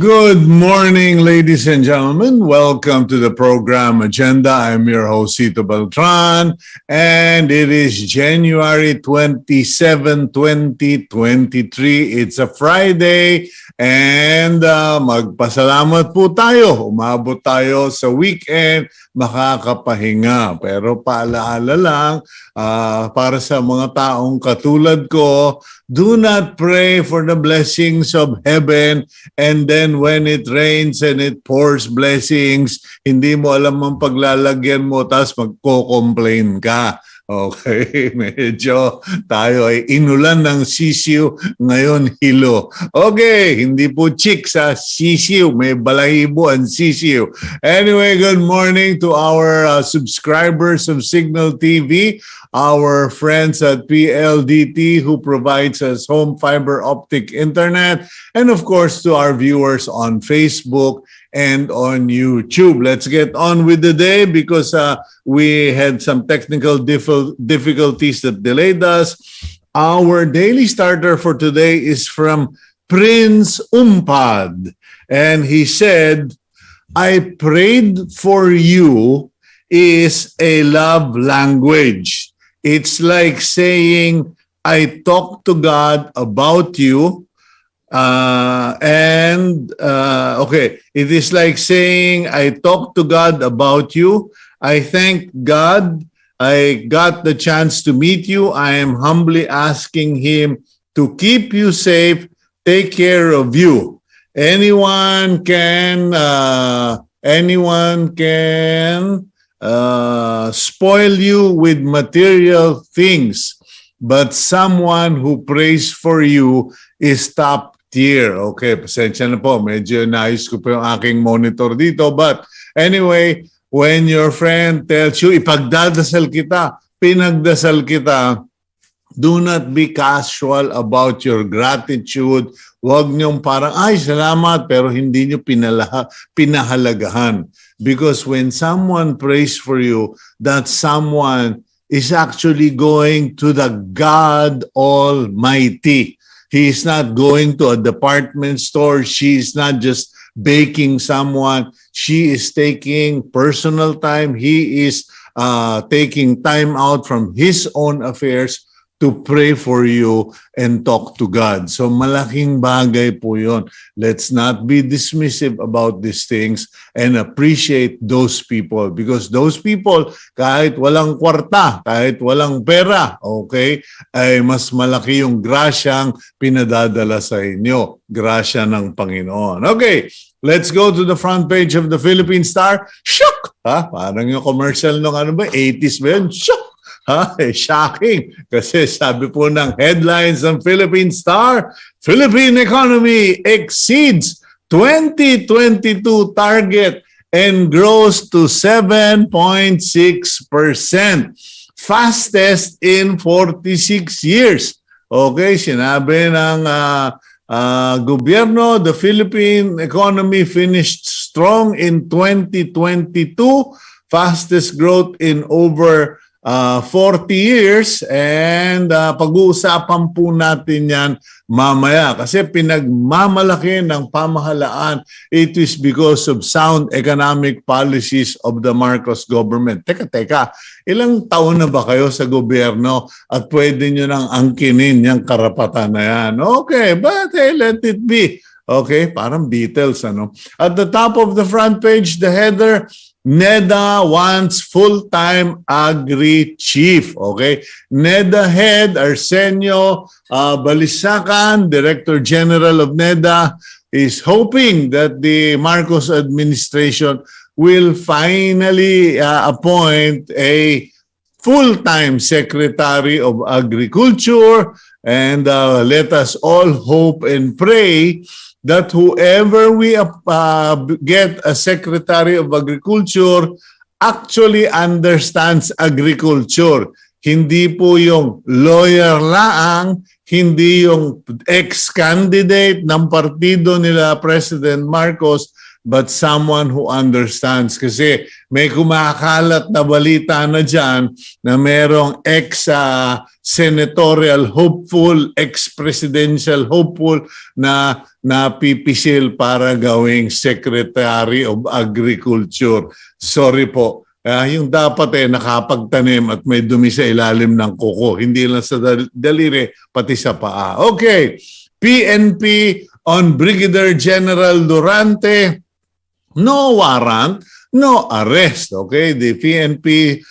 Good morning, ladies and gentlemen. Welcome to the program Agenda. I'm your host, Cito Beltran, and it is January 27, 2023. It's a Friday, and magpasalamat po tayo. Umabot tayo sa weekend, makakapahinga. Pero paalaala lang, para sa mga taong katulad ko, do not pray for the blessings of heaven and then when it rains and it pours blessings, hindi mo alam ang paglalagyan mo tapos magko-complain ka. Okay, medyo tayo ay inulan ng sisiw, ngayon hilo. Okay, hindi po chicks sisiw, may balahibo ang sisiw. Anyway, good morning to our subscribers of Cignal TV, our friends at PLDT who provides us home fiber optic internet, and of course to our viewers on Facebook and on YouTube. Let's get on with the day because we had some technical difficulties that delayed us. Our daily starter for today is from Prince Umpad. And he said, I prayed for you is a love language. It's like saying, I talk to God about you. Okay, it is like saying, I talk to God about you. I thank God I got the chance to meet you. I am humbly asking Him to keep you safe, take care of you. Anyone can spoil you with material things, but someone who prays for you is top tier. Okay, pasensya na po. Medyo naayos ko po yung aking monitor dito. But anyway, when your friend tells you, ipagdadasal kita, pinagdasal kita, do not be casual about your gratitude. Huwag niyong parang, ay, salamat, pero hindi niyo pinahalagahan. Because when someone prays for you, that someone is actually going to the God Almighty. He is not going to a department store. She is not just baking someone. She is taking personal time. He is taking time out from his own affairs to pray for you and talk to God. So malaking bagay po yun. Let's not be dismissive about these things and appreciate those people because those people, kahit walang kwarta, kahit walang pera, okay, ay mas malaki yung grasyang pinadadala sa inyo. Grasya ng Panginoon. Okay, let's go to the front page of the Philippine Star. Shock! Parang yung commercial nung 80s ba yun? Shock! Shocking. Kasi sabi po ng headlines ng Philippine Star, Philippine economy exceeds 2022 target and grows to 7.6%. Fastest in 46 years. Okay, sinabi ng gobyerno, the Philippine economy finished strong in 2022. Fastest growth in over 40 years and pag-uusapan po natin yan mamaya kasi pinagmamalaki ng pamahalaan. It is because of sound economic policies of the Marcos government. Teka, ilang taon na ba kayo sa gobyerno at pwede nyo nang angkinin yung karapatan na yan? Okay, but let it be. Okay, parang Beatles, ano? At the top of the front page, the header, NEDA wants full-time agri-chief. Okay? NEDA head Arsenio Balisacan, Director General of NEDA, is hoping that the Marcos administration will finally appoint a full-time Secretary of Agriculture. And let us all hope and pray that whoever we get a Secretary of Agriculture actually understands agriculture. Hindi po yung lawyer laang, hindi yung ex-candidate ng partido nila President Marcos but someone who understands. Kasi may kumakalat na balita na dyan na merong ex-senatorial hopeful, ex-presidential hopeful na napipisil para gawing Secretary of Agriculture. Sorry po. Yung dapat nakapagtanim at may dumi sa ilalim ng kuko. Hindi lang sa daliri, pati sa paa. Okay. PNP on Brigadier General Durante. No warrant, no arrest. Okay. The PNP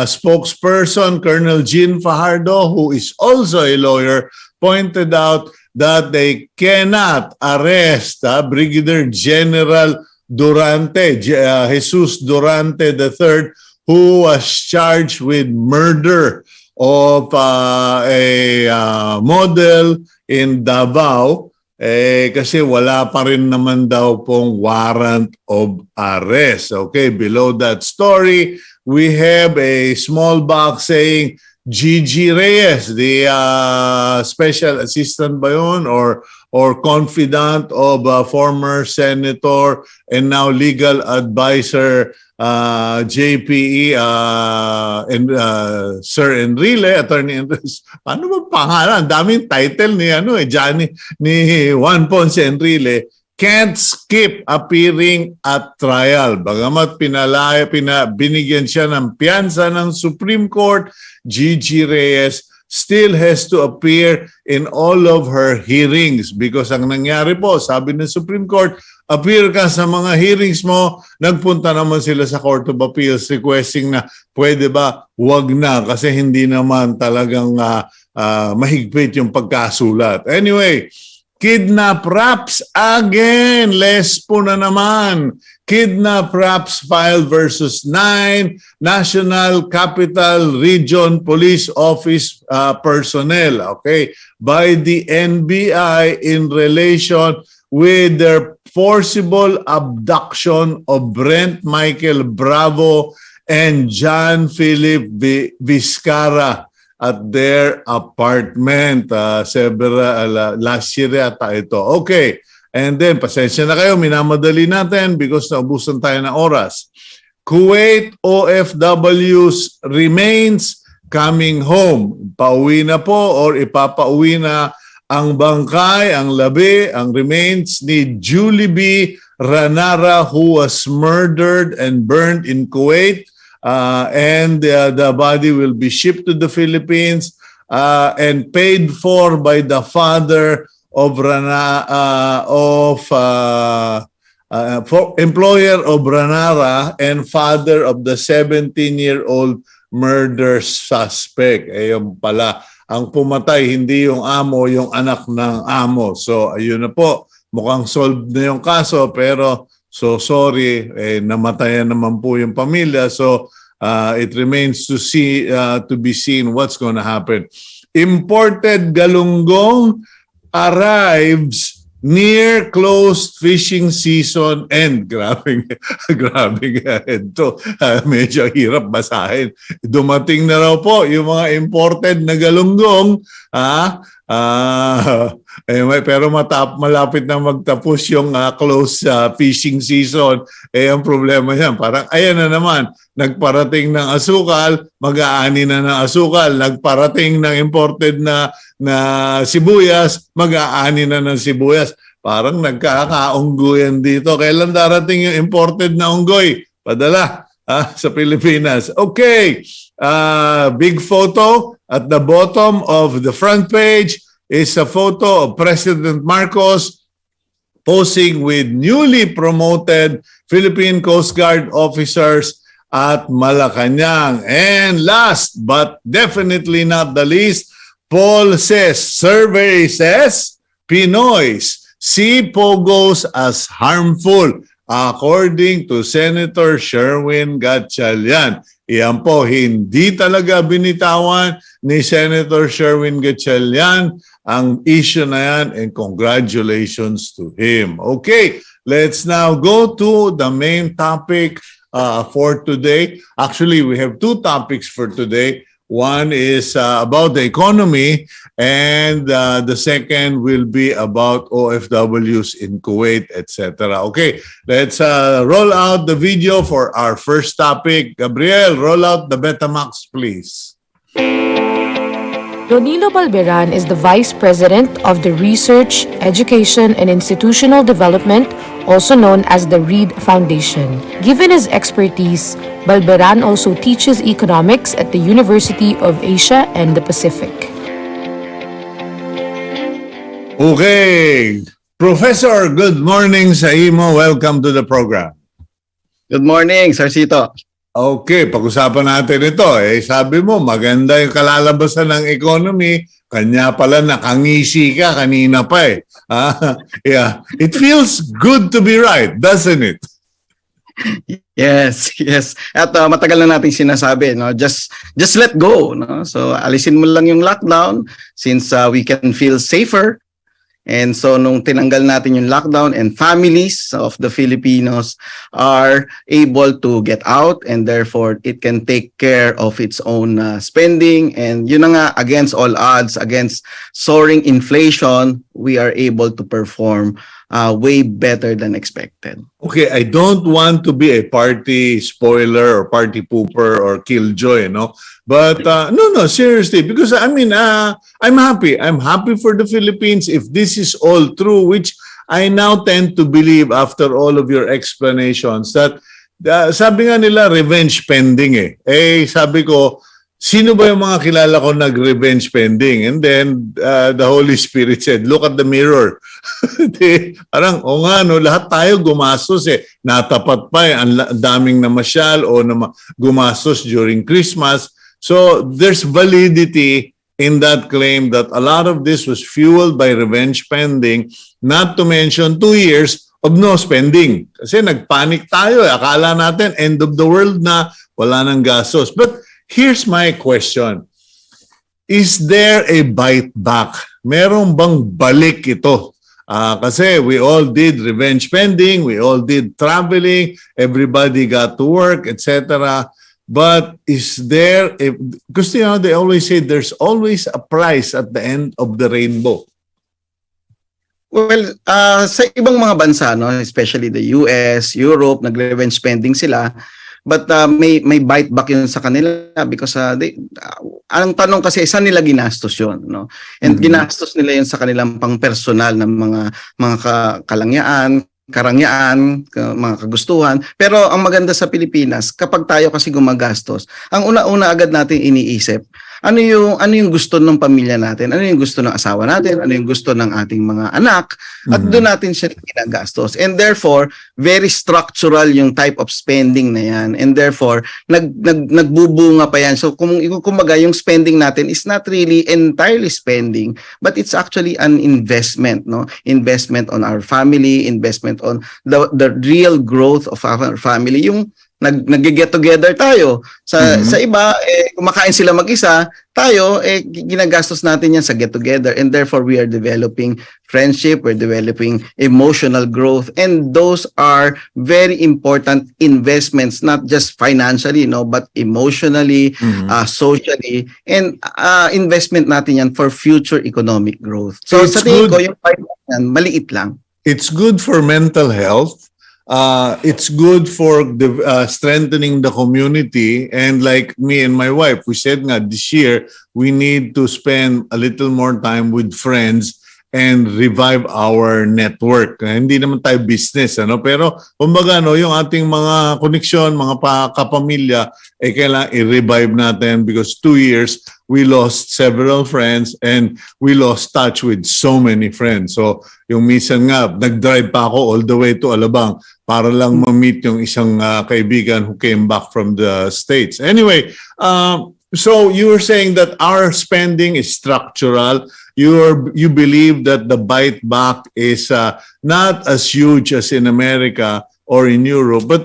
spokesperson, Colonel Jean Fajardo, who is also a lawyer, pointed out that they cannot arrest Brigadier General Durante, Jesus Durante III, who was charged with murder of a model in Davao, kasi wala pa rin naman daw pong warrant of arrest. Okay, below that story, we have a small box saying Gigi Reyes, the special assistant ba yun, or confidant of former senator and now legal advisor JPE and Sir Enrile, Attorney Enrile. Ano ba pangalan? Daming title ni ni Juan Ponce Enrile. Can't skip appearing at trial. Bagamat binigyan siya ng piyansa ng Supreme Court, Gigi Reyes still has to appear in all of her hearings because ang nangyari po, sabi ng Supreme Court, appear ka sa mga hearings mo, nagpunta naman sila sa Court of Appeals requesting na pwede ba, wag na kasi hindi naman talagang mahigpit yung pagkasulat. Anyway, kidnap raps again. Lespo na naman. Kidnap raps filed versus 9 National Capital Region Police Office personnel, okay, by the NBI in relation with their forcible abduction of Brent Michael Bravo and John Philip Vizcarra at their apartment. Last year yata ito. Okay. And then, pasensya na kayo, minamadali natin because naubusan tayo ng oras. Kuwait OFWs remains coming home. Pauwi na po or ipapauwi na ang bangkay, ang labi, ang remains ni Julie B. Ranara who was murdered and burned in Kuwait. And the body will be shipped to the Philippines and paid for by the father of employer of Ranara and father of the 17-year-old murder suspect. Ayun pala, ang pumatay hindi yung amo, yung anak ng amo. So ayun na po, mukhang solved na yung kaso pero so sorry, namatayan naman po yung pamilya. So it remains to be seen what's going to happen. Imported galunggong arrives near closed fishing season end. Grabe ito. Medyo hirap basahin. Dumating na raw po yung mga imported na galunggong. Pero malapit na magtapos yung closed fishing season. Ang problema yan, parang ayan na naman, nagparating ng asukal, mag-aani na ng asukal, nagparating ng imported na sibuyas, mag-aani na ng sibuyas. Parang nagkakaunggoyan dito. Kailan darating yung imported na unggoy? Padala sa Pilipinas. Okay, big photo at the bottom of the front page is a photo of President Marcos posing with newly promoted Philippine Coast Guard officers at Malacanang. And last but definitely not the least, survey says, Pinoys see pogos as harmful according to Senator Sherwin Gatchalian. Iyan po, hindi talaga binitawan ni Senator Sherwin Gatchalian ang issue na yan, and congratulations to him. Okay, let's now go to the main topic for today. Actually, we have two topics for today. One is about the economy, and the second will be about OFWs in Kuwait, etc. Okay, let's roll out the video for our first topic. Gabriel, roll out the Betamax, please. Ronilo Balbieran is the Vice President of the Research, Education, and Institutional Development, also known as the Reed Foundation. Given his expertise, Balbieran also teaches economics at the University of Asia and the Pacific. Okay, Professor, good morning sa imo. Welcome to the program. Good morning, Sir Cito. Okay, pag-usapan natin ito. Sabi mo, maganda yung kalalabasan ng economy. Kanya pala nakangisi ka kanina pa Yeah, it feels good to be right, doesn't it? Yes. At matagal na natin sinasabi, no? Just let go, no? So alisin mo lang yung lockdown since we can feel safer. And so nung tinanggal natin yung lockdown and families of the Filipinos are able to get out and therefore it can take care of its own spending. And yun na nga, against all odds, against soaring inflation, we are able to perform way better than expected. Okay, I don't want to be a party spoiler or party pooper or killjoy, no? But no, seriously, because I mean, I'm happy. I'm happy for the Philippines if this is all true, which I now tend to believe after all of your explanations that sabi nga nila revenge spending sabi ko, sino ba yung mga kilala ko nag-revenge spending? And then the Holy Spirit said, look at the mirror. Parang, o nga, no, lahat tayo gumastos Natapat pa ang daming namasyal o gumastos during Christmas. So there's validity in that claim that a lot of this was fueled by revenge spending, not to mention 2 years of no spending. Kasi nagpanic tayo. Akala natin end of the world na, wala nang gastos. But here's my question. Is there a bite back? Meron bang balik ito? Kasi we all did revenge spending, we all did traveling, everybody got to work, etc. But is there, because they always say there's always a price at the end of the rainbow. Well, sa ibang mga bansa, no, especially the US, Europe, nag-revenge spending sila. But may bite back yun sa kanila because ang tanong kasi saan nila ginastos yun, no? And ginastos nila yun sa kanilang pang-personal na mga karangyaan, mga kagustuhan. Pero ang maganda sa Pilipinas, kapag tayo kasi gumagastos, ang una-una agad natin iniisip, ano yung gusto ng pamilya natin, ano yung gusto ng asawa natin, ano yung gusto ng ating mga anak, at doon natin siya ginagastos. And therefore, very structural yung type of spending na yan. And therefore, nagbubunga pa yan. So kumbaga yung spending natin is not really entirely spending, but it's actually an investment, no? Investment on our family, investment on the real growth of our family. Yung nag-get together tayo. Sa iba, kumakain sila mag-isa, tayo, ginagastos natin yan sa get together. And therefore, we are developing friendship, we're developing emotional growth. And those are very important investments, not just financially, no, but emotionally, socially, and investment natin yan for future economic growth. So sa tingin ko, yung part yan, maliit lang. It's good for mental health. It's good for strengthening the community, and like me and my wife, we said nga this year we need to spend a little more time with friends and revive our network. Hindi naman tayo business, pero kumbaga yung ating mga koneksyon, mga kapamilya, kailangan i-revive natin because 2 years we lost several friends and we lost touch with so many friends. So yung minsan nga, nag-drive pa ako all the way to Alabang para lang ma-meet yung isang kaibigan who came back from the States. Anyway, so you were saying that our spending is structural. You believe that the bite back is not as huge as in America or in Europe, but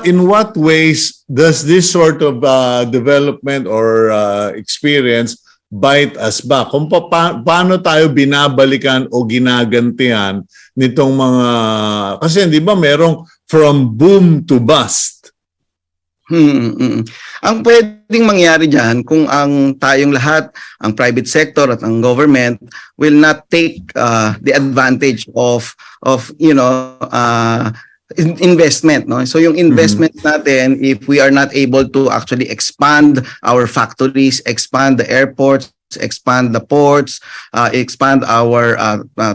in what ways does this sort of development or experience bite us back? Kung paano tayo binabalikan o ginagantihan nitong mga, kasi di ba merong from boom to bust? Ang pwedeng mangyari diyan kung ang tayong lahat, ang private sector at ang government will not take the advantage of investment, no? So yung investment natin, if we are not able to actually expand our factories, expand the airports, expand the ports, expand our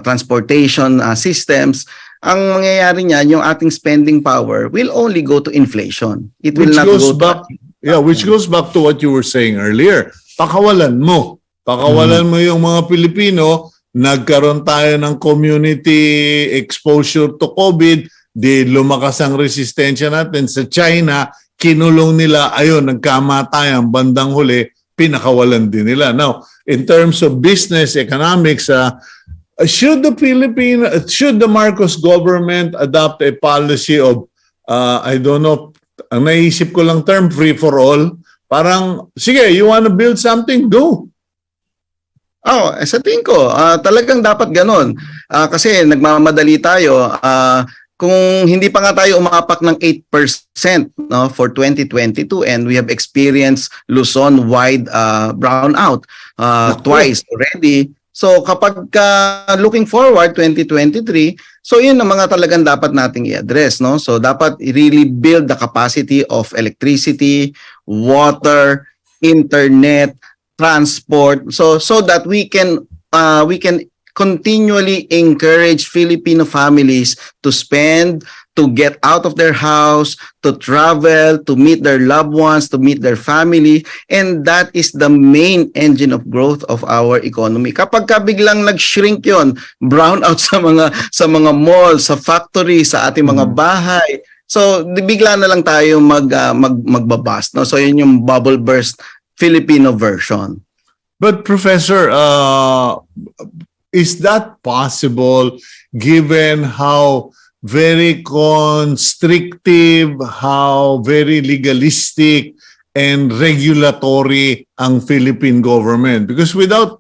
transportation systems, ang mangyayari niyan, yung ating spending power will only go to inflation. It will not go back. Which goes back to what you were saying earlier. Pakawalan mo yung mga Pilipino, nagkaroon tayo ng community exposure to COVID, di lumakas ang resistensya natin sa China, kinulong nila, ayun, nagkamatayan, bandang huli, pinakawalan din nila. Now, in terms of business, economics, should the Marcos government adopt a policy of, I don't know, ang naisip ko lang term, free for all? Parang, sige, you wanna build something, go. Sa tingin ko, talagang dapat ganon. Kasi nagmamadali tayo. Kung hindi pa nga tayo umapak ng 8% no, for 2022 and we have experienced Luzon-wide brownout twice already. So kapag looking forward 2023, so yun ang mga talagang dapat nating i-address, no? So dapat really build the capacity of electricity, water, internet, transport, so that we can continually encourage Filipino families to spend, to get out of their house, to travel, to meet their loved ones, to meet their family, and that is the main engine of growth of our economy. Kapag biglang nag-shrink 'yon, brown out sa mga malls, sa factories, sa ating mga bahay. So bigla na lang tayo magbabust, no? So yun yung bubble burst Filipino version. But Professor, is that possible given how very constrictive, how very legalistic and regulatory ang Philippine government? Because without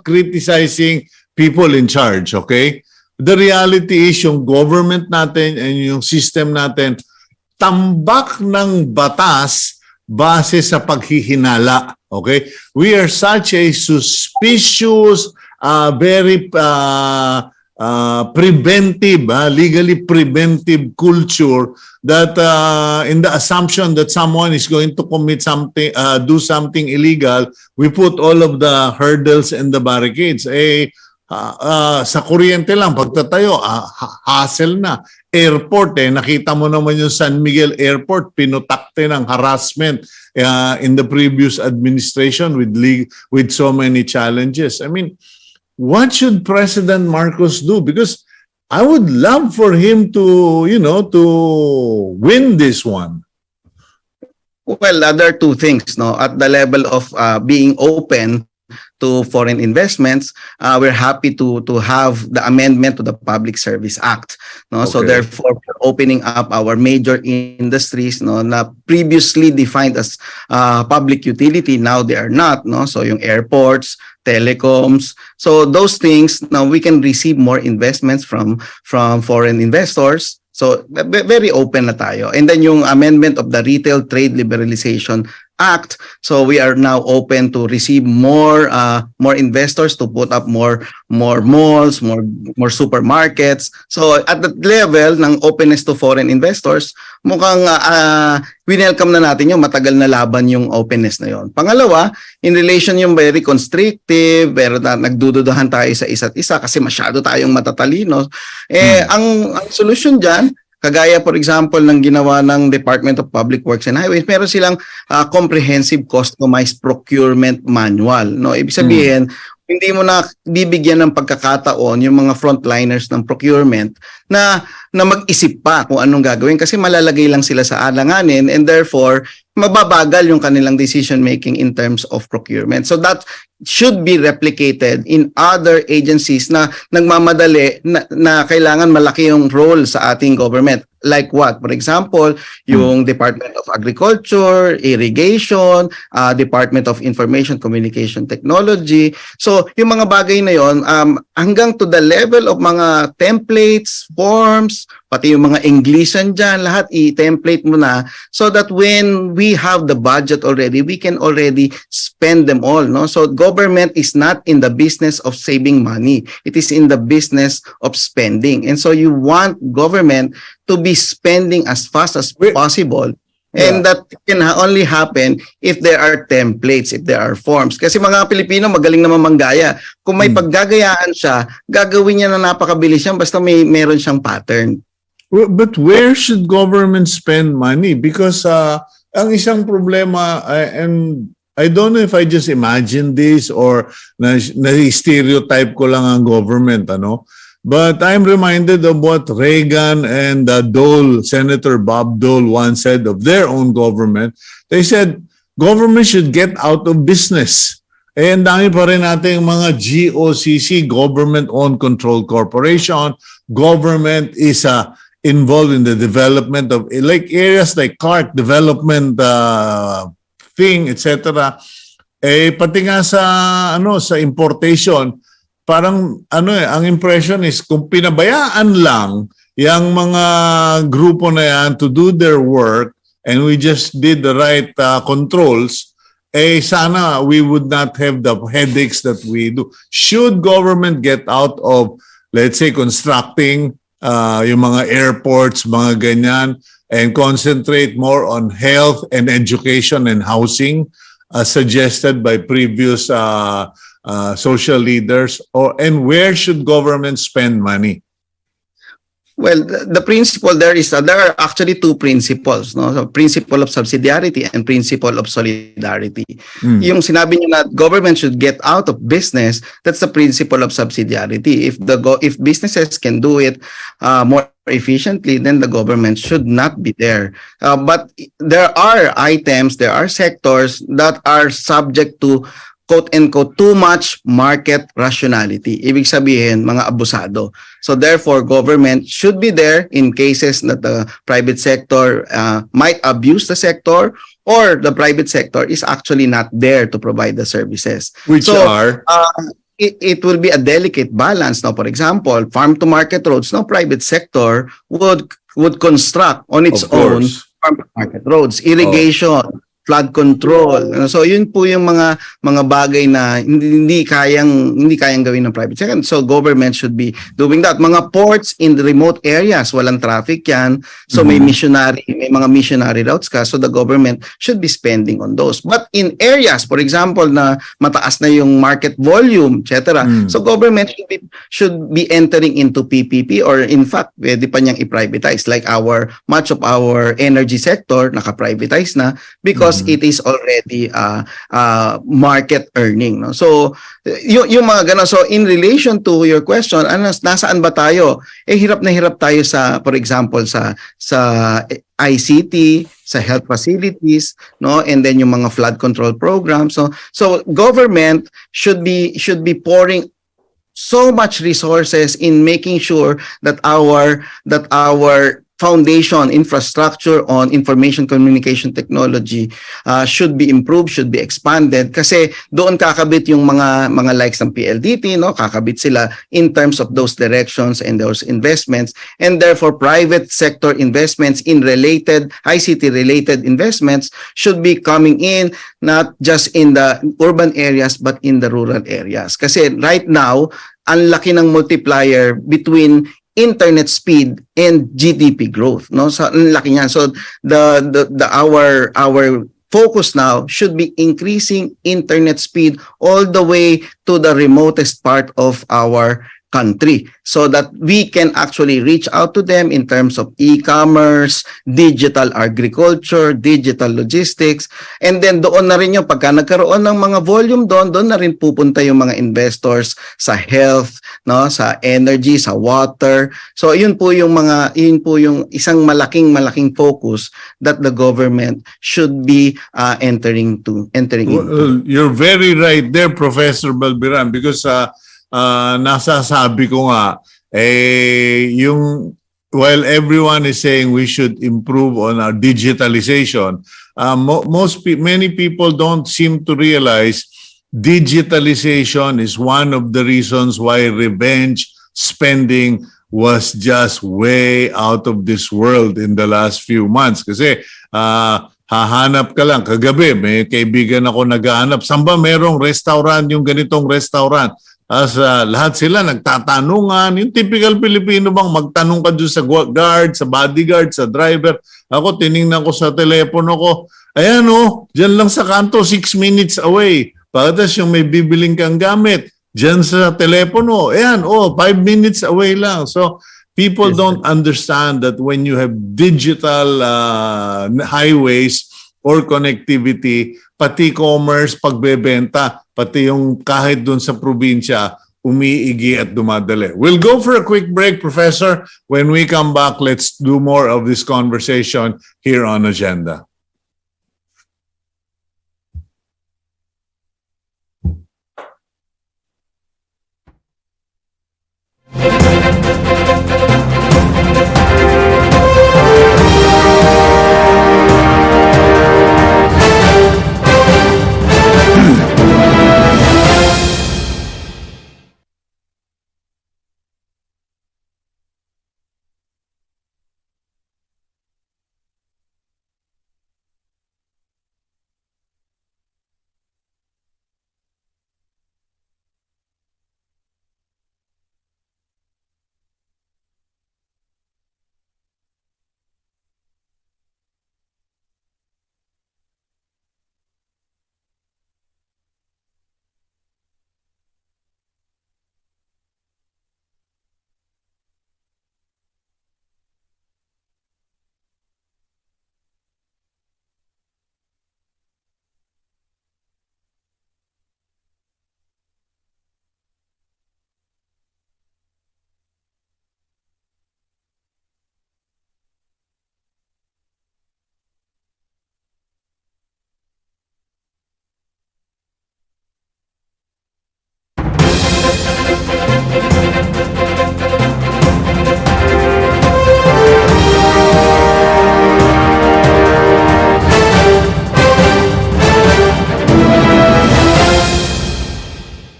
criticizing people in charge, okay? The reality is yung government natin and yung system natin tambak ng batas base sa paghihinala, okay? We are such a suspicious, very preventive, legally preventive culture that in the assumption that someone is going to commit something, do something illegal, we put all of the hurdles and the barricades. Sa kuryente lang, pagtatayo, hassle na. Airport, nakita mo naman yung San Miguel Airport, pinutakte ng harassment in the previous administration with so many challenges. I mean, what should President Marcos do? Because I would love for him to, to win this one. Well, there are two things, no? At the level of being open to foreign investments, we're happy to have the amendment to the Public Service Act, no? Okay. So therefore, we're opening up our major industries, no, na previously defined as public utility, now they are not, no? So yung airports, telecoms, so those things, now we can receive more investments from foreign investors. So very open na tayo. And then yung amendment of the Retail Trade Liberalization Act, so we are now open to receive more investors to put up more malls, more supermarkets. So at that level ng openness to foreign investors, mukhang winelcome na natin yung matagal na laban yung openness na yon. Pangalawa, in relation yung very constrictive, pero nagdududahan tayo sa isa't isa kasi masyado tayong matatalino. Ang solusyon diyan, kagaya for example ng ginawa ng Department of Public Works and Highways, meron silang comprehensive customized procurement manual, no? Ibig sabihin, hindi mo na bibigyan ng pagkakataon yung mga frontliners ng procurement na mag-isip pa kung anong gagawin kasi malalagay lang sila sa alanganin and therefore mababagal yung kanilang decision making in terms of procurement. So that should be replicated in other agencies na nagmamadali na kailangan malaki yung role sa ating government. Like what? For example, yung Department of Agriculture, Irrigation, Department of Information Communication Technology. So yung mga bagay na yon, hanggang to the level of mga templates, forms, pati yung mga Englishan dyan, lahat i-template mo na so that when we have the budget already, we can already spend them all. No? So government is not in the business of saving money. It is in the business of spending. And so you want government to be spending as fast as possible. And that can only happen if there are templates, if there are forms. Kasi mga Pilipino magaling naman manggaya. Kung may paggagayaan siya, gagawin niya na napakabilis yan basta meron siyang pattern. But where should government spend money? Because ang isang problema, and I don't know if I just imagine this or na-stereotype ko lang ang government, ano? But I'm reminded of what Reagan and Dole, Senator Bob Dole once said of their own government. They said, government should get out of business. Eh, ang dami pa rin natin mga GOCC, Government-Owned Control Corporation. Government is involved in the development of like areas like Clark Development thing, etc. Eh, pati nga sa importation, parang ang impression is kung pinabayaan lang yung mga grupo na yan to do their work and we just did the right controls, eh sana we would not have the headaches that we do. Should government get out of, let's say, constructing yung mga airports, mga ganyan, and concentrate more on health and education and housing suggested by previous social leaders, and where should government spend money? Well, the principle there is there are actually two principles, no? So, principle of subsidiarity and principle of solidarity. Yung sinabi niyo na government should get out of business, that's the principle of subsidiarity. If businesses can do it more efficiently, then the government should not be there. But there are items, there are sectors that are subject to quote-unquote, too much market rationality. Ibig sabihin, mga abusado. So therefore, government should be there in cases that the private sector might abuse the sector or the private sector is actually not there to provide the services. Which are? It will be a delicate balance. Now, for example, farm-to-market roads, no private sector would construct on its own farm-to-market roads, irrigation, flood control. So yun po yung mga bagay na hindi kayang gawin ng private sector. So government should be doing that. Mga ports in the remote areas, walang traffic yan. So may mga missionary routes ka. So the government should be spending on those. But in areas, for example, na mataas na yung market volume, etc. So government should be entering into PPP or in fact, pwede pa niyang i-privatize. Like much of our energy sector, naka-privatize na because it is already market earning, no? So yung mga ganun. So in relation to your question, nasaan ba tayo? Eh hirap na hirap tayo sa, for example, sa ICT, sa health facilities, no, and then yung mga flood control programs. So government should be pouring so much resources in making sure that our foundation infrastructure on information communication technology should be improved, should be expanded, kasi doon kakabit yung mga likes ng PLDT, no, kakabit sila in terms of those directions and those investments, and therefore private sector investments in related ICT related investments should be coming in not just in the urban areas but in the rural areas, kasi right now ang laki ng multiplier between internet speed and GDP growth, no? So ang laki niyan. So our focus now should be increasing internet speed all the way to the remotest part of our country so that we can actually reach out to them in terms of e-commerce, digital agriculture, digital logistics, and then doon na rin yung pagka nagkaroon ng mga volume doon na rin pupunta yung mga investors sa health, no, sa energy, sa water. So yun po yung isang malaking focus that the government should be entering into. You're very right there, Professor Balbieran, because nasasabi ko nga, while everyone is saying we should improve on our digitalization, many people don't seem to realize digitalization is one of the reasons why revenge spending was just way out of this world in the last few months. Kasi hahanap ka lang. Kagabi, may kaibigan ako naghahanap. Saan ba merong restaurant, yung ganitong restaurant? Lahat sila nagtatanungan. Yung typical Pilipino bang magtanong ka dyan sa guard, sa bodyguard, sa driver. Ako, tiningnan ko sa telepono ko. Ayan dyan lang sa kanto, 6 minutes away. Pagkatas yung may bibiling kang gamit, dyan sa telepono. Ayan, 5 minutes away lang. So, people don't understand that when you have digital highways or connectivity, pati commerce, pagbebenta, pati yung kahit dun sa probinsya, umiigi at dumadali. We'll go for a quick break, Professor. When we come back, let's do more of this conversation here on Agenda.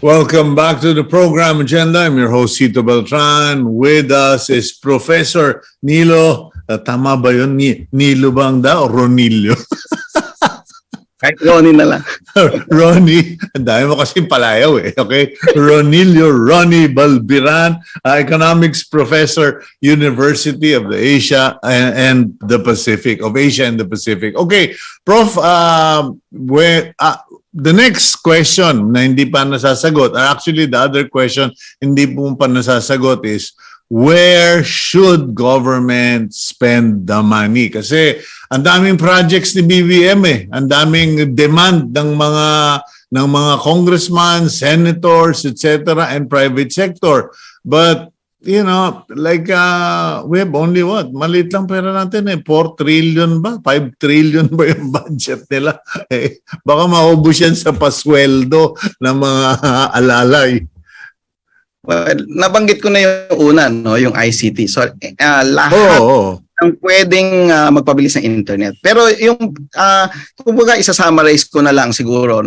Welcome back to the program Agenda. I'm your host, Cito Beltran. With us is Professor Nilo. Tama ba yun? Nilo bang da o Ronilio? Kahit Ronnie na lang. Ronnie, ang dami mo kasing palayaw okay? Ronilo Balbieran, Economics Professor, University of the Asia and the Pacific, of Asia and the Pacific. Okay, Prof, the next question na hindi pa nasasagot, or actually the other question hindi po pa nasasagot is, where should government spend the money? Kasi ang daming projects ni BBM ang daming demand ng mga congressmen, senators, etc. and private sector. But you know, like we have only what? Maliit lang pera natin 4 trillion ba? 5 trillion ba yung budget nila? Baka maubos yan sa pasweldo ng mga alalay. Well, nabanggit ko na yung una, yung ICT. So, lahat ang pwedeng magpabilis ng internet. Pero yung, kumbaga, isa-summarize ko na lang siguro,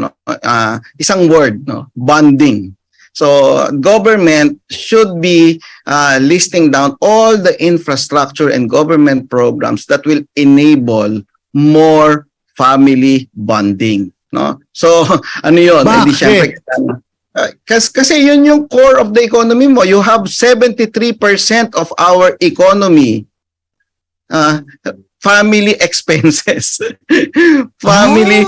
isang word, bonding. So, government should be listing down all the infrastructure and government programs that will enable more family bonding. No? So, ano yun? Hindi syempre, kasi yun yung core of the economy mo. You have 73% of our economy family expenses. family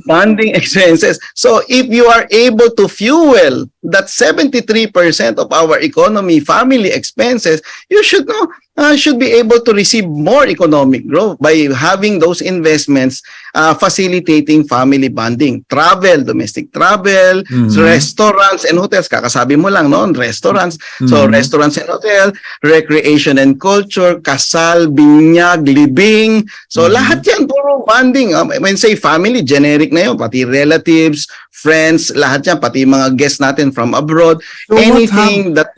bonding expenses. So if you are able to fuel that 73% of our economy family expenses, you should be able to receive more economic growth by having those investments facilitating family bonding. Travel, domestic travel, restaurants and hotels. Kakasabi mo lang, restaurants. So restaurants and hotel, recreation and culture, kasal, binyag, libing. So lahat yan, puro bonding. When say family, generic na yun. Pati relatives, friends, lahat yan. Pati mga guests natin from abroad. So anything that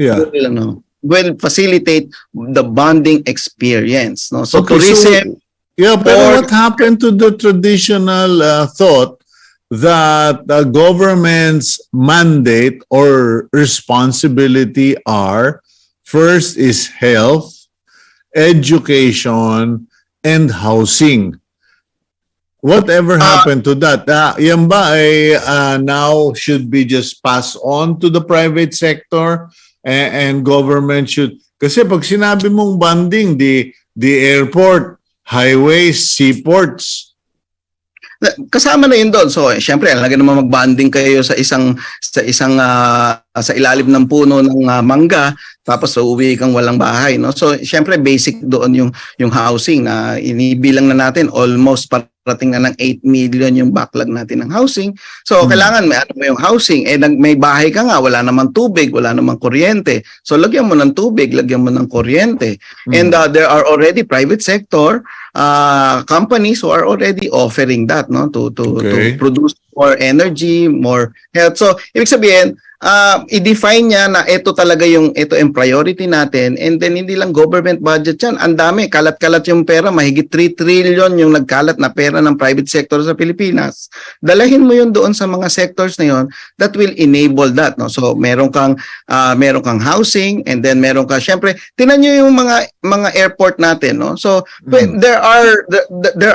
will facilitate the bonding experience. No? So tourism. But what happened to the traditional thought that the government's mandate or responsibility are First is health, education, and housing. Whatever happened to that? Yan ba ay now should be just passed on to the private sector and government should... Kasi pag sinabi mong banding, the airport, highways, seaports, kasama na yun doon. So, syempre, alaga naman mag-bonding kayo sa sa ilalim ng puno ng mangga, tapos uuwi kang walang bahay, no? So, syempre, basic doon yung housing na inibilang na natin almost parating na ng 8 million yung backlog natin ng housing. So, kailangan may yung housing, may bahay ka nga, wala namang tubig, wala namang kuryente. So, lagyan mo ng tubig, lagyan mo ng kuryente. And there are already private sector companies who are already offering that, no, to produce more energy, more health. So ibig sabihin, i-define niya na ito yung priority natin, and then hindi lang government budget yan. Ang dami, kalat-kalat yung pera, mahigit 3 trillion yung nagkalat na pera ng private sector sa Pilipinas. Dalahin mo yun doon sa mga sectors na yun that will enable that, no? So meron kang housing, and then meron ka, syempre, tinan nyo yung mga airport natin, no? So there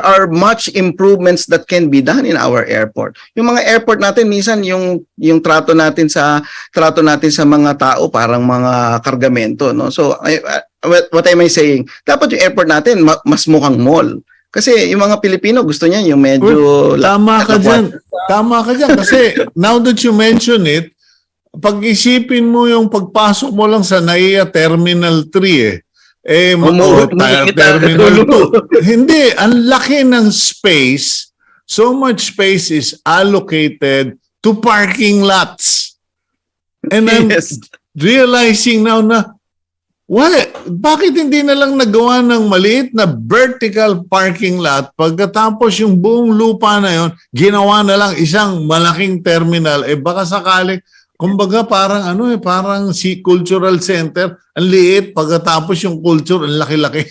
are much improvements that can be done in our airport. Yung mga airport natin, minsan yung trato natin sa mga tao parang mga kargamento, no? So what am I saying? Dapat yung airport natin mas mukhang mall. Kasi yung mga Pilipino gusto niya yung medyo... Tama ka dyan. Kasi now that you mention it, pag-isipin mo yung pagpasok mo lang sa NAIA Terminal 3 Terminal 2. Hindi, ang laki ng space. So much space is allocated to parking lots. And I'm realizing now na, bakit hindi na lang nagawa ng maliit na vertical parking lot pagkatapos yung buong lupa na yon ginawa na lang isang malaking terminal? Baka sakali, kumbaga parang parang cultural center, ang liit, pagkatapos yung culture, ang laki-laki.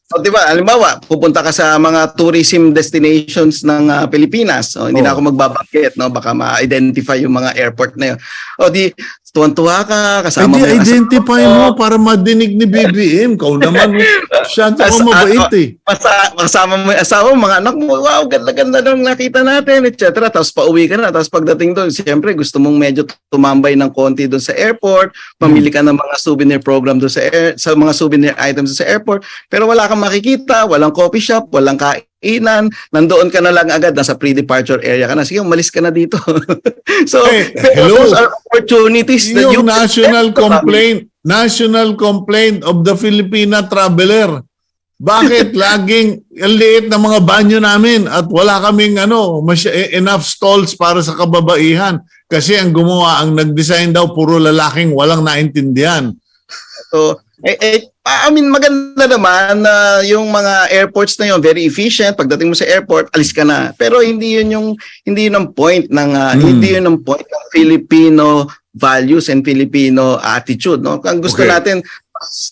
So, di ba, halimbawa, pupunta ka sa mga tourism destinations ng Pilipinas. Hindi na ako magbabanggit, no? Baka ma-identify yung mga airport na yun. Di, tuwan-tuwa ka, kasama mo. Identify mo para madinig ni BBM. Kau naman, siyang ako mabait eh. Kasama mo yung asawa, mga anak mo, wow, ganda-ganda nung nakita natin, etc. Tapos pauwi ka na. Tapos pagdating doon, siyempre, gusto mong medyo tumambay ng konti doon sa airport, pamili ka ng mga souvenir program doon sa mga souvenir items sa airport, pero wala kang makikita, walang coffee shop, walang kainan, nandoon ka na lang agad, nasa pre-departure area ka na. Sige, umalis ka na dito. So, those are opportunities that yung national complaint of the Filipina traveler. Bakit laging ang liit na mga banyo namin at wala kaming enough stalls para sa kababaihan? Kasi ang nag-design daw, puro lalaking walang naintindihan. So, maganda naman na yung mga airports na yun, very efficient. Pagdating mo sa airport, alis ka na. Pero hindi yun ang point ng Filipino values and Filipino attitude, no? Ang gusto natin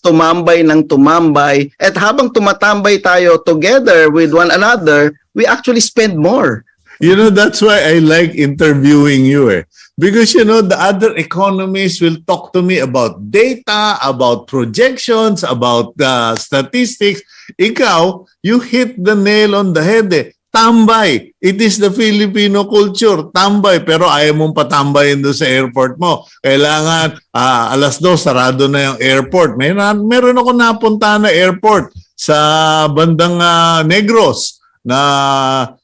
tumambay ng tumambay, at habang tumatambay tayo together with one another, we actually spend more. That's why I like interviewing you because the other economists will talk to me about data, about projections, about statistics. Ikaw, you hit the nail on the head Tambay. It is the Filipino culture. Tambay. Pero ayaw mong patambayin doon sa airport mo. Kailangan 2:00 sarado na yung airport. Meron ako napunta na airport sa bandang Negros na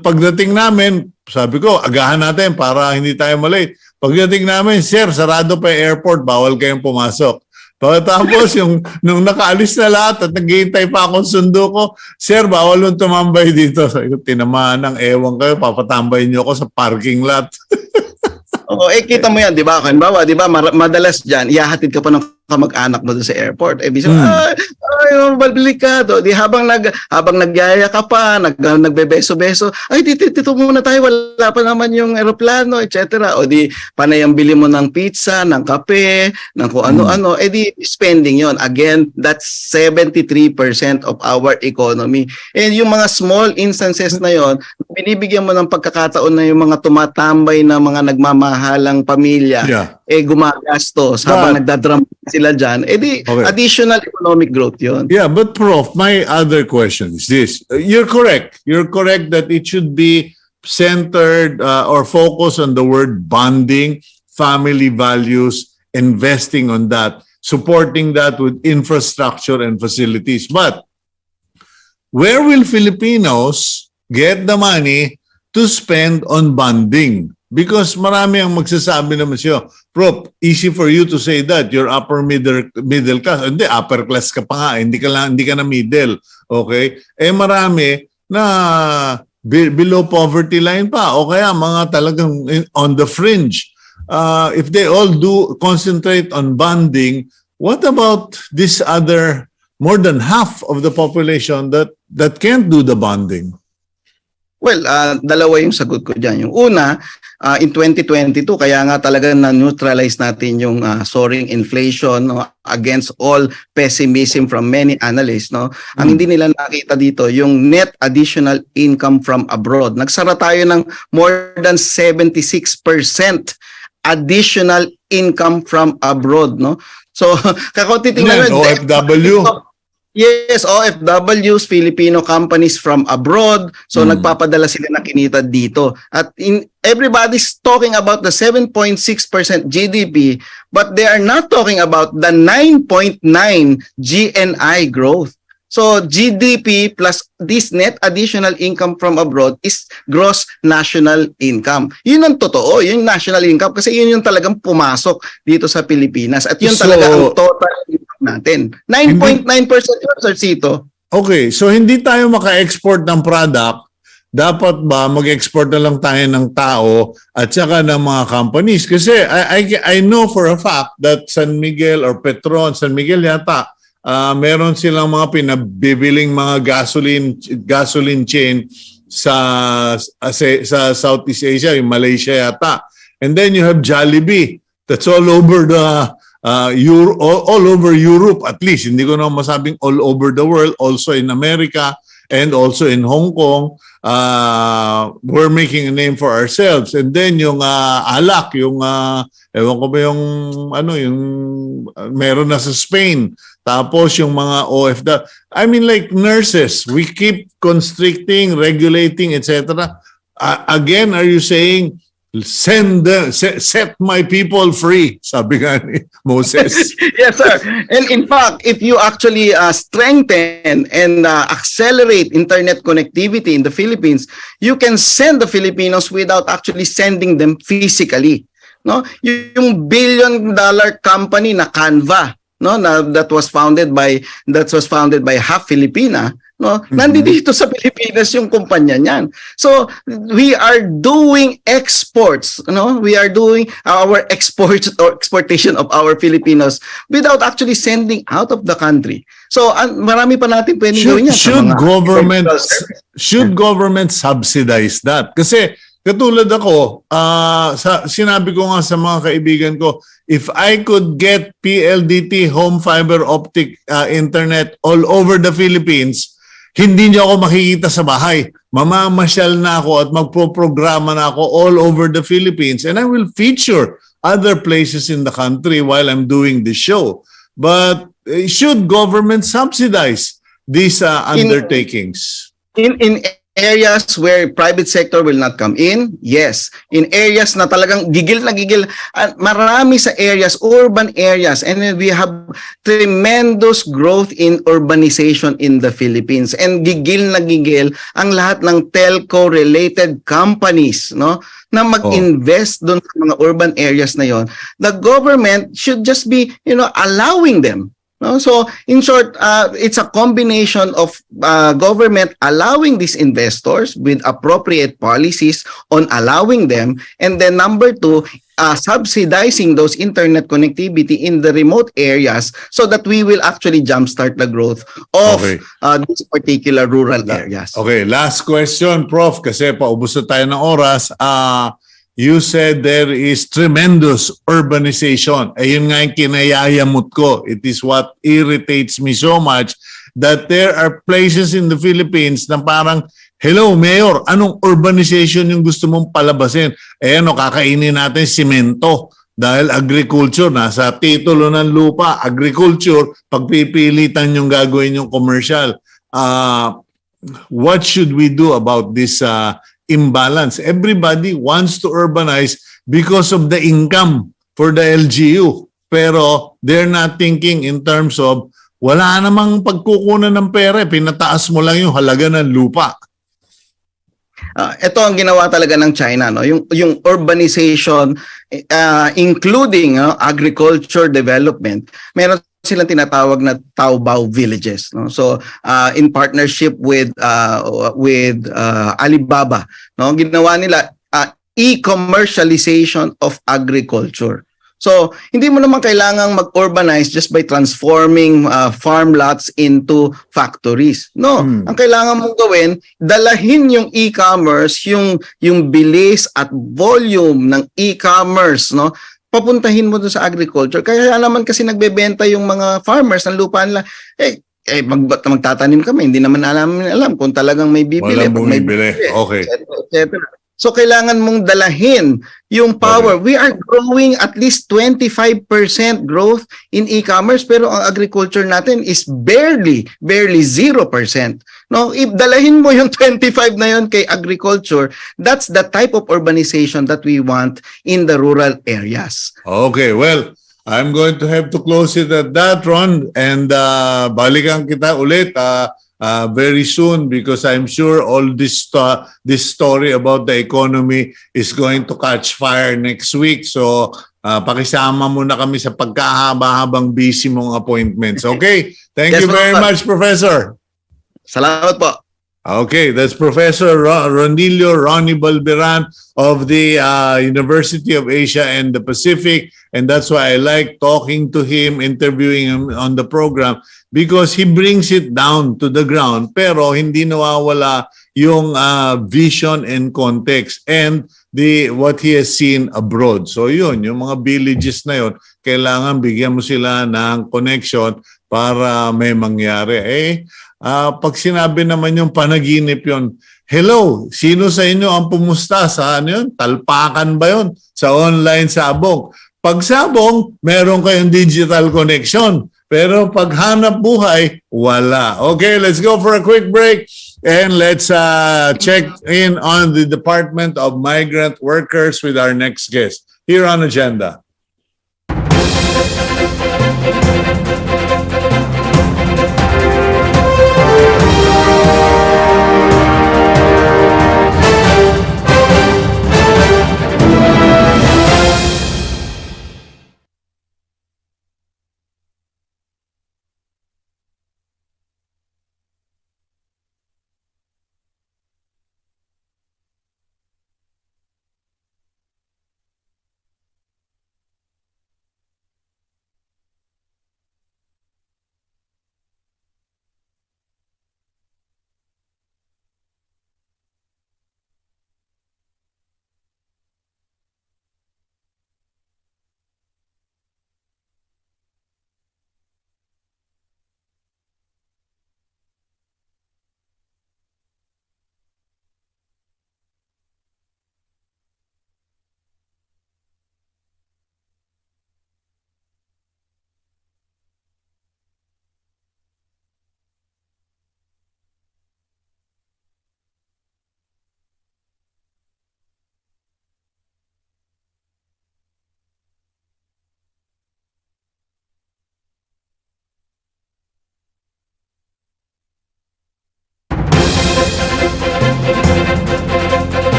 pagdating namin, sabi ko, agahan natin para hindi tayo malate. Pagdating namin, sir, sarado pa yung airport, bawal kayong pumasok. Pagkatapos, nung nakaalis na lahat at naghihintay pa akong sundo ko, sir, bawal mong tumambay dito. Sabi ko, tinamaan ng ewan kayo, papatambayin niyo ako sa parking lot. Kita mo yan, di ba? Halimbawa, di ba, madalas dyan, ihahatid ka pa ng kamag-anak mo doon sa airport. Bisa balbalik ka. Di habang nagyaya ka pa, nagbebeso-beso, dito muna tayo, wala pa naman yung aeroplano, etc. O di, panay ang bili mo ng pizza, ng kape, ng kung ano-ano, di spending yon. Again, that's 73% of our economy. And yung mga small instances na yon, binibigyan mo ng pagkakataon na yung mga tumatambay na mga nagmamahalang pamilya, gumagastos habang nagdadram sila dyan, edi Okay. additional economic growth yun. Yeah, but Prof, my other question is this. You're correct. You're correct that it should be centered or focused on the word bonding, family values, investing on that, supporting that with infrastructure and facilities. But where will Filipinos get the money to spend on bonding? Because marami ang magsasabi naman siya, Prof, easy for you to say that you're upper middle class. Hindi, upper class ka pa nga, hindi ka na middle. Okay? Eh marami na below poverty line pa o kaya mga talagang on the fringe. If they all do concentrate on bonding, what about this other more than half of the population that can't do the bonding? Well, dalawa yung sagot ko dyan. Yung una, in 2022, kaya nga talaga na-neutralize natin yung soaring inflation, no, against all pessimism from many analysts. No? Ang hindi nila nakita dito, yung net additional income from abroad. Nagsara tayo ng more than 76% additional income from abroad. No? So, titingnan mo, OFW? Yes, OFWs, Filipino companies from abroad. So nagpapadala sila ng kinita dito. At everybody's talking about the 7.6% GDP, but they are not talking about the 9.9 GNI growth. So GDP plus this net additional income from abroad is gross national income. Yun ang totoo, yung national income kasi yun yung talagang pumasok dito sa Pilipinas at yun talaga ang total income natin. 9.9% yun, Sir Cito. Okay, so hindi tayo maka-export ng product. Dapat ba mag-export na lang tayo ng tao at saka ng mga companies? Kasi I know for a fact that San Miguel or Petron, San Miguel yata, meron silang mga pinabibiling mga gasoline chain sa Southeast Asia, yung Malaysia yata. And then you have Jollibee. That's all over the all over Europe at least. Hindi ko na masabing all over the world, also in America and also in Hong Kong. We're making a name for ourselves. And then yung alak, yung ewan ko ba yung yung meron na sa Spain. Tapos yung mga OFW, I mean like nurses, we keep constricting, regulating, etc. Again, are you saying set my people free? Sabi nga ni Moses. Yes, sir. And in fact, if you actually strengthen and accelerate internet connectivity in the Philippines, you can send the Filipinos without actually sending them physically. No, yung billion-dollar company na Canva, no, that was founded by half Filipina, no, nandito sa Pilipinas yung kumpanya niyan. So we are doing exports, no, we are doing our exports or exportation of our Filipinos without actually sending out of the country. So marami pa natin pwedeng gawin yan. Should government subsidize that? Kasi katulad ako, sinabi ko nga sa mga kaibigan ko, if I could get PLDT home fiber optic internet all over the Philippines, hindi niyo ako makikita sa bahay. Mamamasyal na ako at magpo-programa na ako all over the Philippines and I will feature other places in the country while I'm doing the show. But should government subsidize these undertakings? In areas where private sector will not come in, yes. In areas na talagang gigil na gigil, marami sa areas, urban areas, and we have tremendous growth in urbanization in the Philippines. And gigil na gigil ang lahat ng telco-related companies, no, na mag-invest doon sa mga urban areas na yon. The government should just be, allowing them. No? So, in short, it's a combination of government allowing these investors with appropriate policies on allowing them, and then number two, subsidizing those internet connectivity in the remote areas so that we will actually jumpstart the growth of these particular rural areas. Okay, last question, Prof, kasi paubos na tayo ng oras. You said there is tremendous urbanization. Ayun nga yung kinayayamot ko. It is what irritates me so much that there are places in the Philippines na parang, hello, Mayor, anong urbanization yung gusto mong palabasin? Kakainin natin simento. Dahil agriculture, nasa titulo ng lupa, agriculture, pagpipilitan yung gagawin yung commercial. What should we do about this imbalance? Everybody wants to urbanize because of the income for the LGU. Pero they're not thinking in terms of wala namang pagkukunan ng pera, pinataas mo lang yung halaga ng lupa. Ito ang ginawa talaga ng China, no? Yung urbanization, including agriculture development. Meron silang tinatawag na Taobao villages, no? So in partnership with Alibaba, no, ginawa nila e-commercialization of agriculture. So, hindi mo naman kailangang mag-urbanize just by transforming farm lots into factories. No, ang kailangan mong gawin, dalahin yung e-commerce, yung bilis at volume ng e-commerce, no? Papuntahin mo doon sa agriculture. Kaya naman kasi nagbebenta yung mga farmers ng lupa nila. Magtatanim kami, hindi naman alam kung talagang may bibili. Walang bumibili. Okay. etc. So kailangan mong dalahin yung power. Okay. We are growing at least 25% growth in e-commerce, pero ang agriculture natin is barely 0%. No, if dalahin mo yung 25 na yon kay agriculture, that's the type of urbanization that we want in the rural areas. Okay, well, I'm going to have to close it at that, Ron, and balikan kita ulit very soon, because I'm sure all this story about the economy is going to catch fire next week. So pakisama mo na kami sa pagkahaba-habang busy mong appointments. Okay? Thank you very much, Professor. Salamat po. Okay, that's Professor Ronilo Balbieran of the University of Asia and the Pacific. And that's why I like talking to him, interviewing him on the program, because he brings it down to the ground, pero hindi nawawala yung vision and context and what he has seen abroad. So yun, yung mga villages na yun, kailangan bigyan mo sila ng connection para may mangyari. Pag sinabi naman yung panaginip yun, hello, sino sa inyo ang pumusta sa yun? Talpakan ba yun? Sa online sabong. Pag sabong, meron kayong digital connection. Pero pag hanap buhay, wala. Okay, let's go for a quick break and let's check in on the Department of Migrant Workers with our next guest here on Agenda.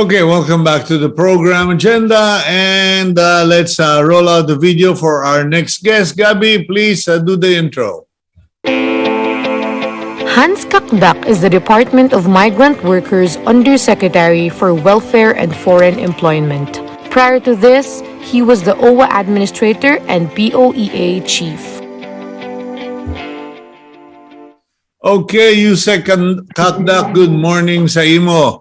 Okay, welcome back to the program Agenda, and let's roll out the video for our next guest. Gabby, please do the intro. Hans Cacdac is the Department of Migrant Workers Undersecretary for Welfare and Foreign Employment. Prior to this, he was the OWA Administrator and POEA Chief. Okay, Usec Cacdac, good morning sa imo.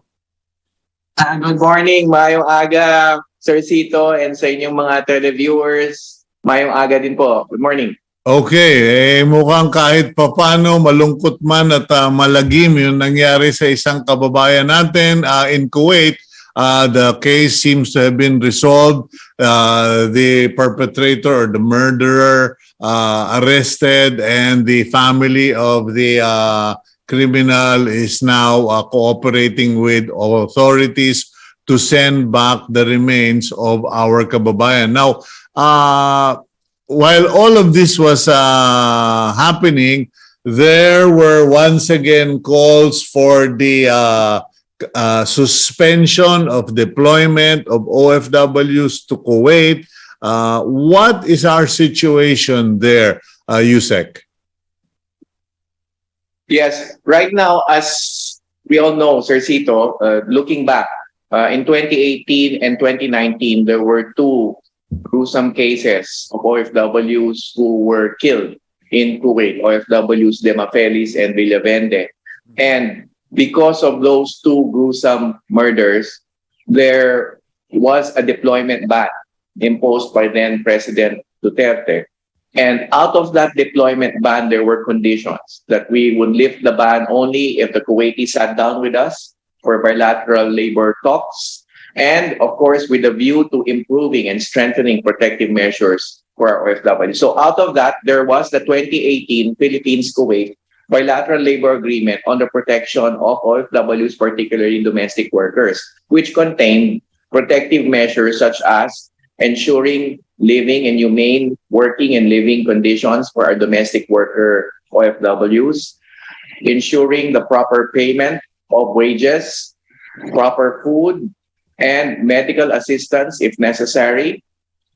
Good morning, mayong aga, Sir Cito, and sa inyong mga televiewers. Mayong aga din po. Good morning. Okay, mukhang kahit papano malungkot man at malagim yung nangyari sa isang kababayan natin in Kuwait. The case seems to have been resolved. The perpetrator or the murderer arrested, and the family of the criminal is now cooperating with authorities to send back the remains of our kababayan. Now, while all of this was happening, there were once again calls for the suspension of deployment of OFWs to Kuwait. What is our situation there, Usec? Yes, right now, as we all know, Sir Cito, looking back, in 2018 and 2019, there were two gruesome cases of OFWs who were killed in Kuwait, OFWs Demafelis and Villavende. And because of those two gruesome murders, there was a deployment ban imposed by then President Duterte. And out of that deployment ban, there were conditions that we would lift the ban only if the Kuwaitis sat down with us for bilateral labor talks, and of course, with a view to improving and strengthening protective measures for our OFW. So out of that, there was the 2018 Philippines-Kuwait bilateral labor agreement on the protection of OFWs, particularly domestic workers, which contained protective measures such as ensuring living and humane working and living conditions for our domestic worker OFWs, ensuring the proper payment of wages, proper food, and medical assistance if necessary,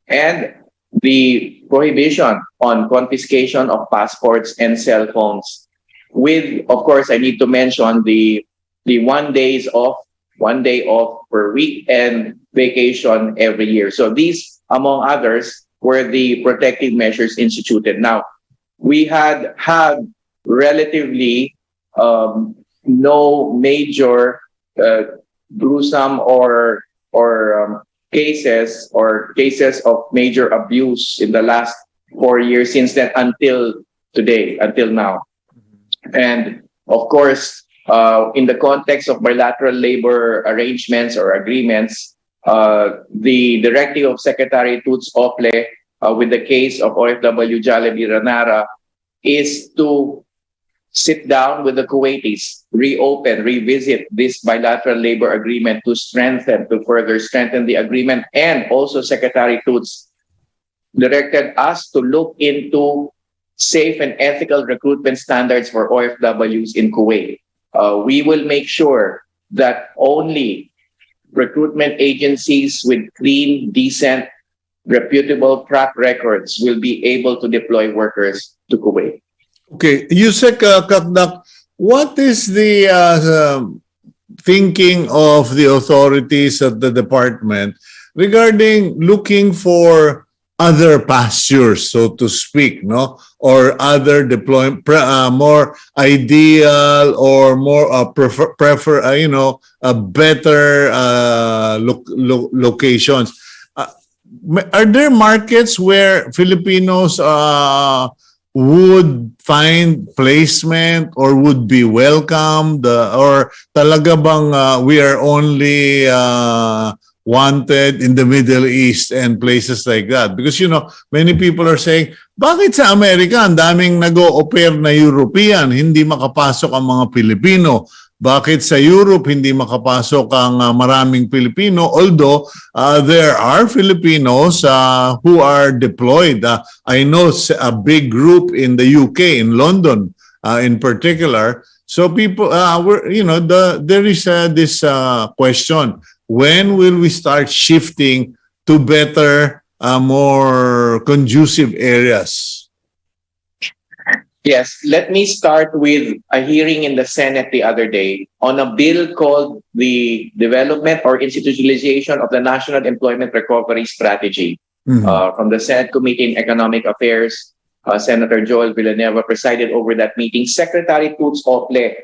and the prohibition on confiscation of passports and cell phones. With, of course, I need to mention the 1 day off per week and vacation every year. So these, among others, were the protective measures instituted. Now, we had relatively no major gruesome or cases of major abuse in the last 4 years since then until today, until now. And of course, in the context of bilateral labor arrangements or agreements, the directive of Secretary Toots Ople with the case of OFW Jollibee Ranara is to sit down with the Kuwaitis, revisit this bilateral labor agreement to further strengthen the agreement. And also Secretary Toots directed us to look into safe and ethical recruitment standards for OFWs in Kuwait. We will make sure that only recruitment agencies with clean, decent, reputable track records will be able to deploy workers to Kuwait. Okay, Usec, Cacdac, what is the thinking of the authorities at the department regarding looking for other pastures, so to speak, no, or other deployment, more ideal or more prefer, better locations? Are there markets where Filipinos would find placement or would be welcomed, or talaga bang we are only wanted in the Middle East and places like that? Because, many people are saying, bakit sa Amerika ang daming nag-o-au-pair na European, hindi makapasok ang mga Pilipino? Bakit sa Europe hindi makapasok ang maraming Pilipino? Although there are Filipinos who are deployed. I know a big group in the UK, in London in particular. So people, there is this question. When will we start shifting to better, more conducive areas? Yes, let me start with a hearing in the Senate the other day on a bill called the Development or Institutionalization of the National Employment Recovery Strategy. From the Senate Committee on Economic Affairs, Senator Joel Villanueva presided over that meeting. Secretary Toots Ople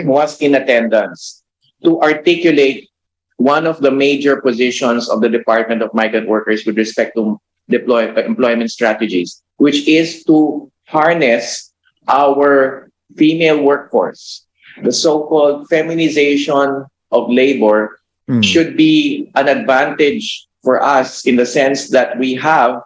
was in attendance to articulate one of the major positions of the Department of Migrant Workers with respect to employment strategies. which is to harness our female workforce. The so-called feminization of labor should be an advantage for us in the sense that we have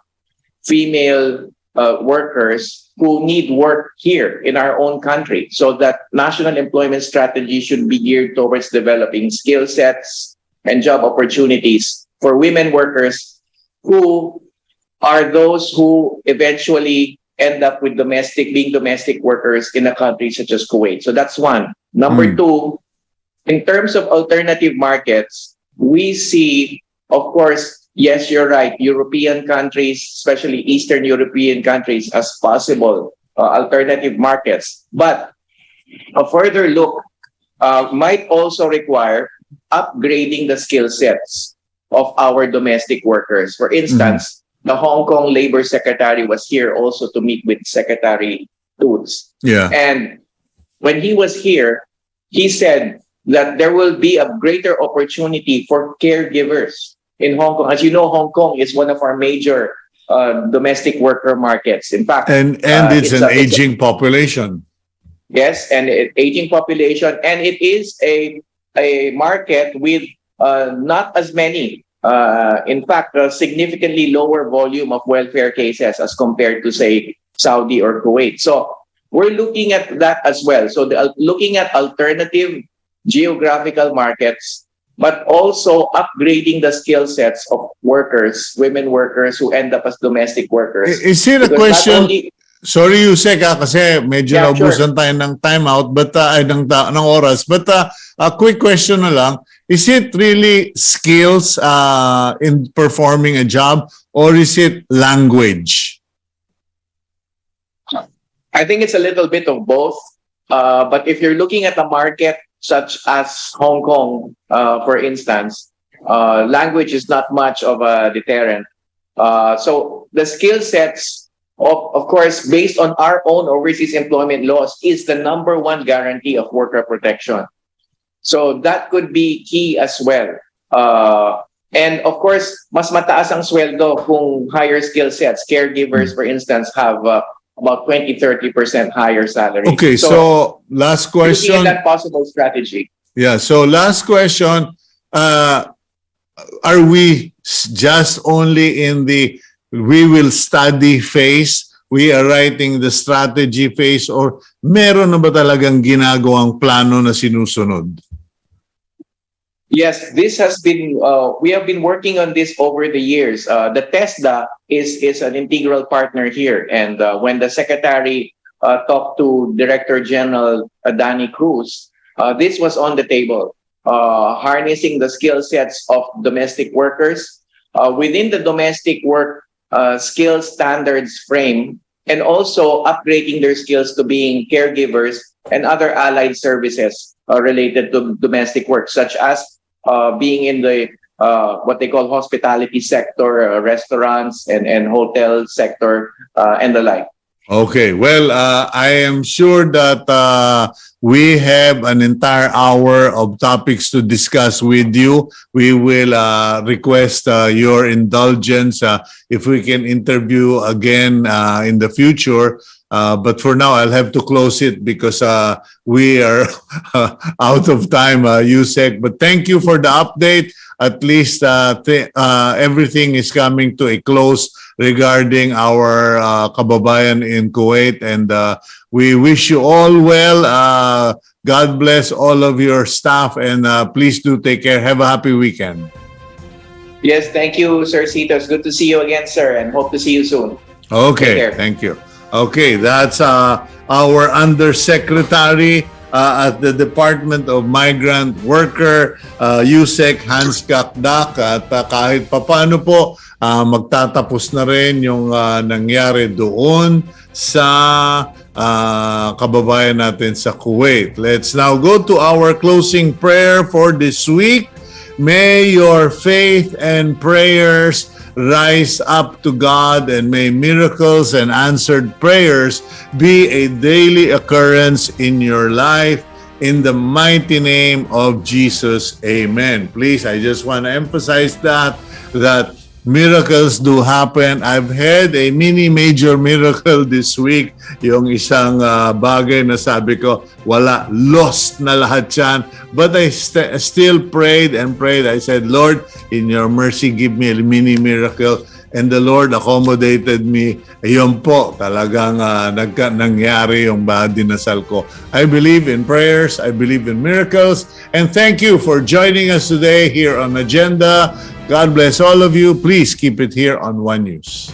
female workers who need work here in our own country. So that national employment strategy should be geared towards developing skill sets and job opportunities for women workers who are those who eventually end up with being domestic workers in a country such as Kuwait. So that's one. Number two, in terms of alternative markets, we see, of course, yes, you're right, European countries, especially Eastern European countries, as possible alternative markets. But a further look might also require upgrading the skill sets of our domestic workers. For instance, the Hong Kong Labor Secretary was here also to meet with Secretary Toots. Yeah. And when he was here, he said that there will be a greater opportunity for caregivers in Hong Kong. As you know, Hong Kong is one of our major domestic worker markets. In fact, And it's an aging population. Yes, and aging population, and it is a market with not as many. In fact, a significantly lower volume of welfare cases as compared to, say, Saudi or Kuwait. So we're looking at that as well. So looking at alternative geographical markets, but also upgrading the skill sets of workers, women workers who end up as domestic workers. Is it a Because question? Sorry, Usec, kasi medyo Yeah, naubusan tayo ng timeout, but ng oras. But a quick question na lang, is it really skills in performing a job, or is it language? I think it's a little bit of both. But if you're looking at a market such as Hong Kong, for instance, language is not much of a deterrent. So the skill sets, of course, based on our own overseas employment laws, is the number one guarantee of worker protection. So that could be key as well. And of course, mas mataas ang sweldo kung higher skill sets. Caregivers, for instance, have about 20-30% higher salary. Okay, so last question. Looking at that possible strategy. Yeah, so last question. Are we just only in the we will study phase, we are writing the strategy phase, or meron na ba talagang ginagawang plano na sinusunod? Yes, this has been, we have been working on this over the years. The TESDA is an integral partner here. And when the Secretary talked to Director General Danny Cruz, this was on the table. Harnessing the skill sets of domestic workers within the domestic work skill standards frame, and also upgrading their skills to being caregivers and other allied services related to domestic work, such as being in the what they call hospitality sector, restaurants and hotel sector, and the like. Okay, well, I am sure that we have an entire hour of topics to discuss with you. We will request your indulgence if we can interview again in the future. But for now, I'll have to close it because we are out of time, Usec. But thank you for the update. At least everything is coming to a close regarding our kababayan in Kuwait. And we wish you all well. God bless all of your staff. And please do take care. Have a happy weekend. Yes, thank you, Sir Cito. It's good to see you again, sir, and hope to see you soon. Okay, thank you. Okay, that's our Undersecretary at the Department of Migrant Worker, Usec Hans Cacdac. At kahit papano po, magtatapos na rin yung nangyari doon sa kababayan natin sa Kuwait. Let's now go to our closing prayer for this week. May your faith and prayers rise up to God, and may miracles and answered prayers be a daily occurrence in your life. In the mighty name of Jesus, amen. Please, I just want to emphasize that miracles do happen. I've had a mini major miracle this week. Yung isang bagay na sabi ko, wala, lost na lahat yan. But I still prayed and prayed. I said, Lord, in your mercy, give me a mini miracle. And the Lord accommodated me. Ayun po, talagang nangyari yung dinasal ko. I believe in prayers. I believe in miracles. And thank you for joining us today here on Agenda. God bless all of you. Please keep it here on One News.